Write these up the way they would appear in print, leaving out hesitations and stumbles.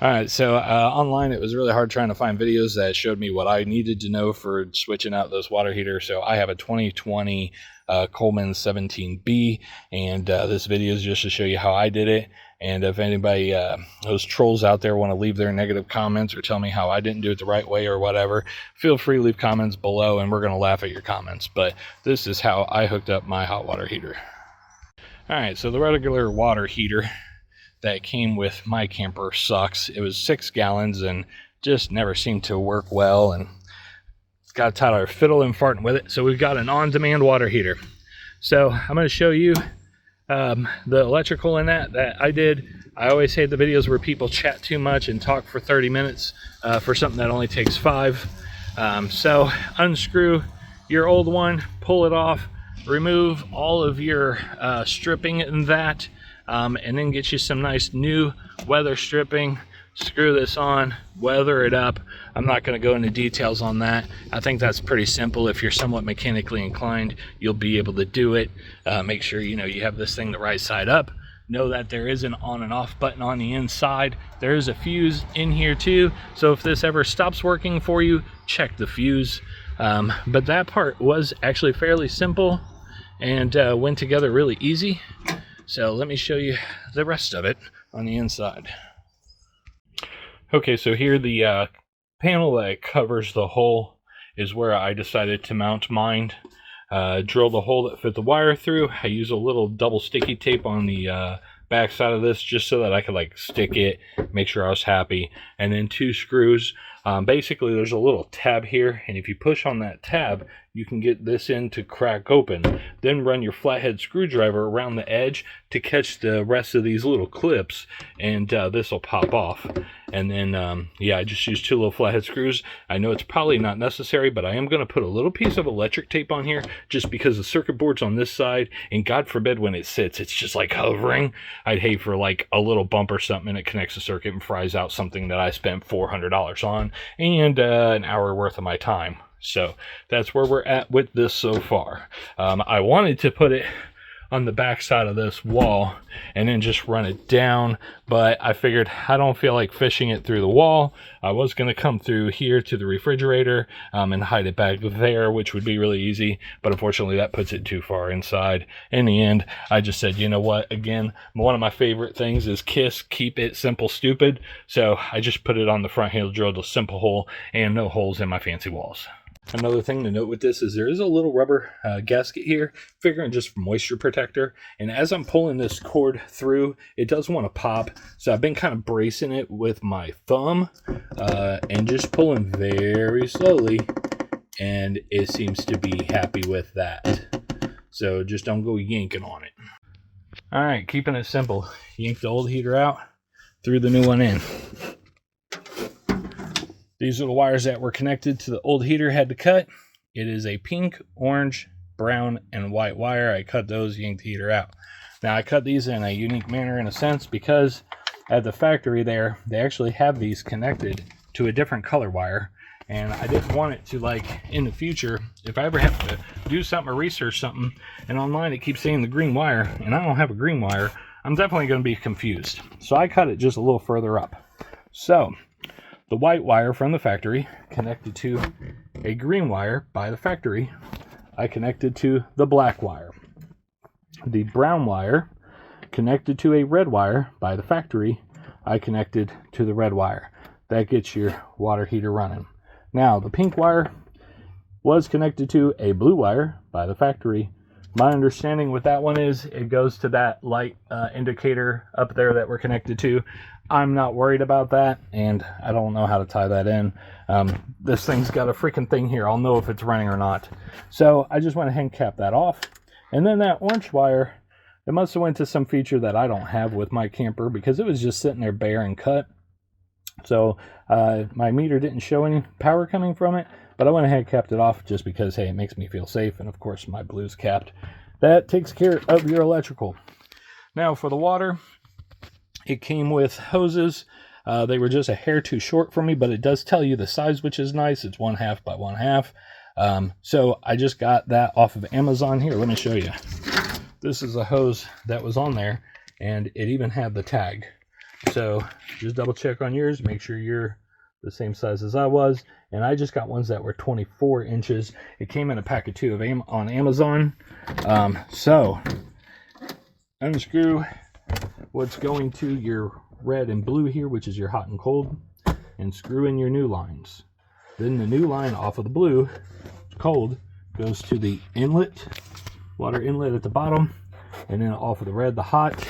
All right, so online it was really hard trying to find videos that showed me what I needed to know for switching out those water heaters. So I have a 2020 Coleman 17B, and this video is just to show you how I did it. And if anybody, those trolls out there, want to leave their negative comments or tell me how I didn't do it the right way or whatever, feel free to leave comments below, and we're going to laugh at your comments. But this is how I hooked up my hot water heater. All right, so the regular water heater that came with my camper sucks. It was 6 gallons and just never seemed to work well, and got tired of fiddling and farting with it. So we've got an on-demand water heater. So I'm going to show you the electrical in that I did. I always hate the videos where people chat too much and talk for 30 minutes for something that only takes 5. So unscrew your old one, pull it off, remove all of your stripping in that, and then get you some nice new weather stripping. Screw this on, weather it up. I'm not going to go into details on that. I think that's pretty simple. If you're somewhat mechanically inclined, you'll be able to do it. Make sure you have this thing the right side up. Know that there is an on and off button on the inside. There is a fuse in here too, so if this ever stops working for you, check the fuse. But that part was actually fairly simple and went together really easy. So let me show you the rest of it on the inside. Okay, so here the panel that covers the hole is where I decided to mount mine. Drilled a hole that fit the wire through. I use a little double sticky tape on the back side of this just so that I could stick it, make sure I was happy. And then 2 screws. Basically there's a little tab here, and if you push on that tab, you can get this in to crack open. Then run your flathead screwdriver around the edge to catch the rest of these little clips, and this will pop off. And then, yeah, I just used 2 little flathead screws. I know it's probably not necessary, but I am going to put a little piece of electric tape on here just because the circuit board's on this side, and God forbid when it sits, it's just hovering. I'd hate for a little bump or something and it connects the circuit and fries out something that I spent $400 on and an hour worth of my time. So that's where we're at with this so far. I wanted to put it on the back side of this wall and then just run it down, but I figured I don't feel like fishing it through the wall. I was going to come through here to the refrigerator and hide it back there, which would be really easy, but unfortunately that puts it too far inside. In the end, I just said, you know what, again, one of my favorite things is KISS, keep it simple stupid. So I just put it on the front handle, drilled a simple hole and no holes in my fancy walls. Another thing to note with this is there is a little rubber gasket here, figuring just moisture protector. And as I'm pulling this cord through, it does want to pop. So I've been kind of bracing it with my thumb and just pulling very slowly. And it seems to be happy with that. So just don't go yanking on it. All right, keeping it simple. Yank the old heater out, threw the new one in. These are the wires that were connected to the old heater, had to cut. It is a pink, orange, brown, and white wire. I cut those, yanked the heater out. Now I cut these in a unique manner in a sense because at the factory there, they actually have these connected to a different color wire. And I didn't want it to, in the future, if I ever have to do something or research something, and online it keeps saying the green wire, and I don't have a green wire, I'm definitely going to be confused. So I cut it just a little further up. So the white wire from the factory connected to a green wire by the factory, I connected to the black wire. The brown wire connected to a red wire by the factory, I connected to the red wire. That gets your water heater running. Now, the pink wire was connected to a blue wire by the factory. My understanding with that one is it goes to that light indicator up there that we're connected to. I'm not worried about that, and I don't know how to tie that in. This thing's got a freaking thing here. I'll know if it's running or not. So I just went ahead and capped that off. And then that orange wire, it must have went to some feature that I don't have with my camper because it was just sitting there bare and cut. So my meter didn't show any power coming from it, but I went ahead and capped it off just because, hey, it makes me feel safe. And of course, my blue's capped. That takes care of your electrical. Now for the water, it came with hoses. They were just a hair too short for me, but it does tell you the size, which is nice. It's 1/2 by 1/2. So I just got that off of Amazon. Here, let me show you. This is a hose that was on there, and it even had the tag. So just double check on yours, make sure you're the same size as I was. And I just got ones that were 24 inches. It came in a pack of 2 on Amazon. So unscrew what's going to your red and blue here, which is your hot and cold, and screw in your new lines. Then the new line off of the blue, cold, goes to the inlet, water inlet at the bottom, and then off of the red, the hot,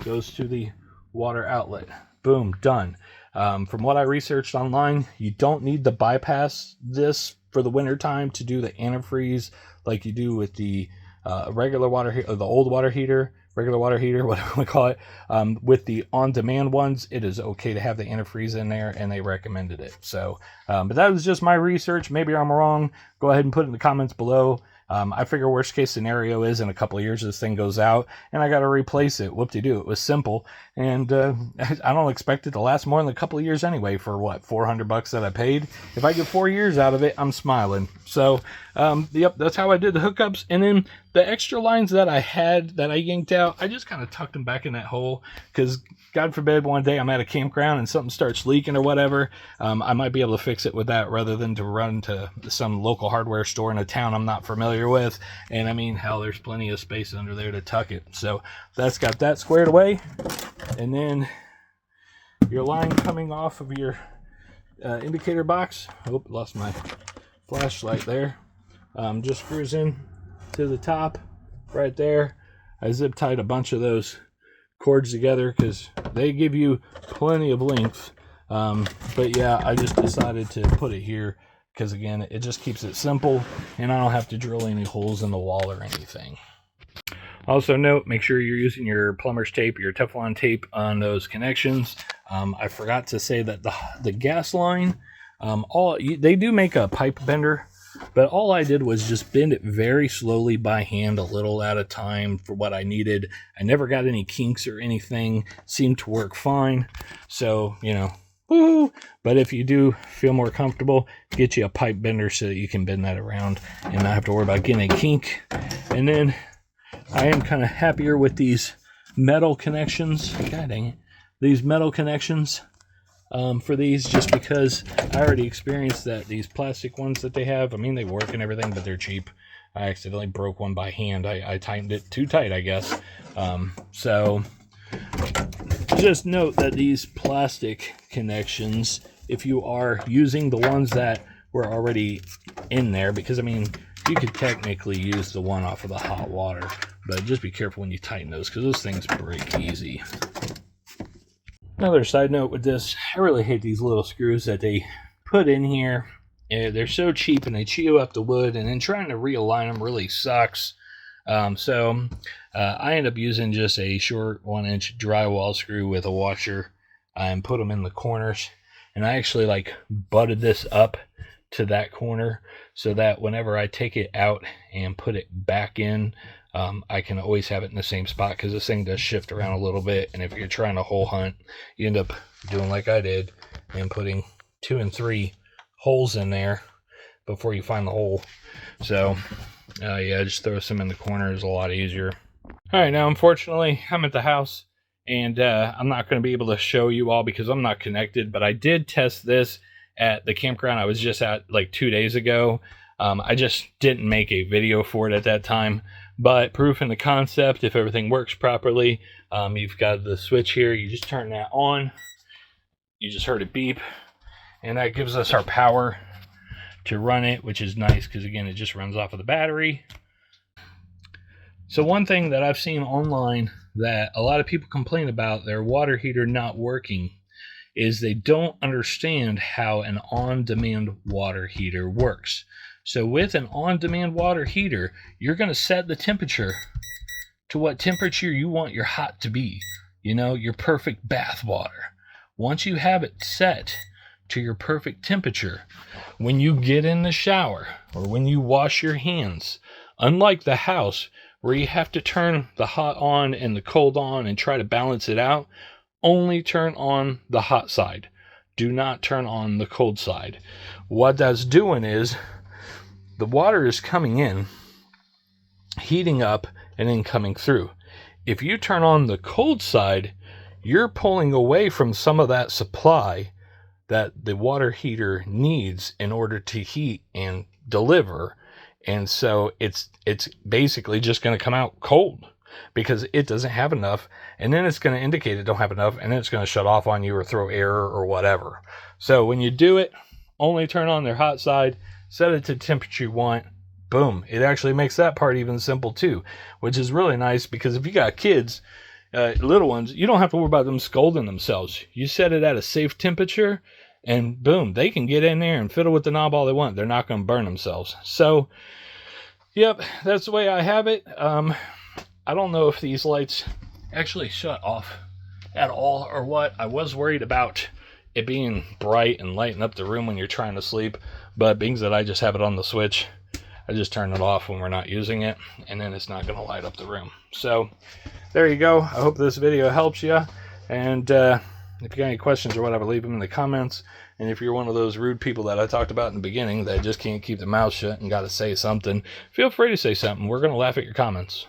goes to the water outlet. Boom, done. From what I researched online, you don't need to bypass this for the winter time to do the antifreeze like you do with the regular water or the old water heater, regular water heater, whatever we call it. With the on-demand ones, it is okay to have the antifreeze in there, and they recommended it. So, but that was just my research. Maybe I'm wrong. Go ahead and put it in the comments below. I figure worst case scenario is in a couple of years this thing goes out and I got to replace it. Whoop-de-doo. It was simple, and I don't expect it to last more than a couple of years anyway. For what, $400 that I paid? If I get 4 years out of it, I'm smiling. So yep, that's how I did the hookups. And then the extra lines that I had that I yanked out, I just kind of tucked them back in that hole, because God forbid one day I'm at a campground and something starts leaking or whatever, I might be able to fix it with that rather than to run to some local hardware store in a town I'm not familiar with. And I mean, hell, there's plenty of space under there to tuck it. So that's got that squared away. And then your line coming off of your indicator box. Oh, lost my flashlight there. Just screws in to the top right there. I zip tied a bunch of those cords together because they give you plenty of length. But yeah, I just decided to put it here because, again, it just keeps it simple and I don't have to drill any holes in the wall or anything. Also note, make sure you're using your plumber's tape, your Teflon tape on those connections. I forgot to say that the gas line, they do make a pipe bender, but all I did was just bend it very slowly by hand, a little at a time for what I needed. I never got any kinks or anything. Seemed to work fine. So, you know, woo! But if you do feel more comfortable, get you a pipe bender so that you can bend that around and not have to worry about getting a kink. And then I am kind of happier with these metal connections. God dang it. These metal connections for these, just because I already experienced that these plastic ones that they have, I mean, they work and everything, but they're cheap. I accidentally broke one by hand. I tightened it too tight, I guess. So just note that these plastic connections, if you are using the ones that were already in there, because I mean, you could technically use the one off of the hot water, but just be careful when you tighten those, because those things break easy. Another side note with this, I really hate these little screws that they put in here. They're so cheap and they chew up the wood, and then trying to realign them really sucks. So I end up using just a short 1-inch drywall screw with a washer and put them in the corners. And I actually like butted this up to that corner so that whenever I take it out and put it back in, I can always have it in the same spot, because this thing does shift around a little bit, and if you're trying to hole hunt, you end up doing like I did and putting 2 and 3 holes in there before you find the hole. So yeah, just throw some in the corner is a lot easier. All right, now unfortunately I'm at the house, and I'm not going to be able to show you all because I'm not connected, but I did test this at the campground I was just at like 2 days ago. I just didn't make a video for it at that time, but proof in the concept, if everything works properly. You've got the switch here, you just turn that on, you just heard it beep, and that gives us our power to run it, which is nice because, again, it just runs off of the battery. So one thing that I've seen online that a lot of people complain about their water heater not working is they don't understand how an on-demand water heater works. So with an on-demand water heater, you're going to set the temperature to what temperature you want your hot to be. You know, your perfect bath water. Once you have it set to your perfect temperature, when you get in the shower or when you wash your hands, unlike the house where you have to turn the hot on and the cold on and try to balance it out, only turn on the hot side. Do not turn on the cold side. What that's doing is the water is coming in, heating up, and then coming through. If you turn on the cold side, you're pulling away from some of that supply that the water heater needs in order to heat and deliver. And so it's basically just going to come out cold because it doesn't have enough, and then it's going to indicate it don't have enough, and then it's going to shut off on you or throw error or whatever. So when you do it, only turn on their hot side, set it to the temperature you want. Boom. It actually makes that part even simple too, which is really nice because if you got kids, little ones, you don't have to worry about them scolding themselves. You set it at a safe temperature, and boom, they can get in there and fiddle with the knob all they want. They're not going to burn themselves. So, yep, that's the way I have it. I don't know if these lights actually shut off at all or what. I was worried about it being bright and lighting up the room when you're trying to sleep, but being that I just have it on the switch, I just turn it off when we're not using it, and then it's not going to light up the room. So there you go. I hope this video helps you. And if you got any questions or whatever, leave them in the comments. And if you're one of those rude people that I talked about in the beginning that just can't keep their mouth shut and got to say something, feel free to say something. We're going to laugh at your comments.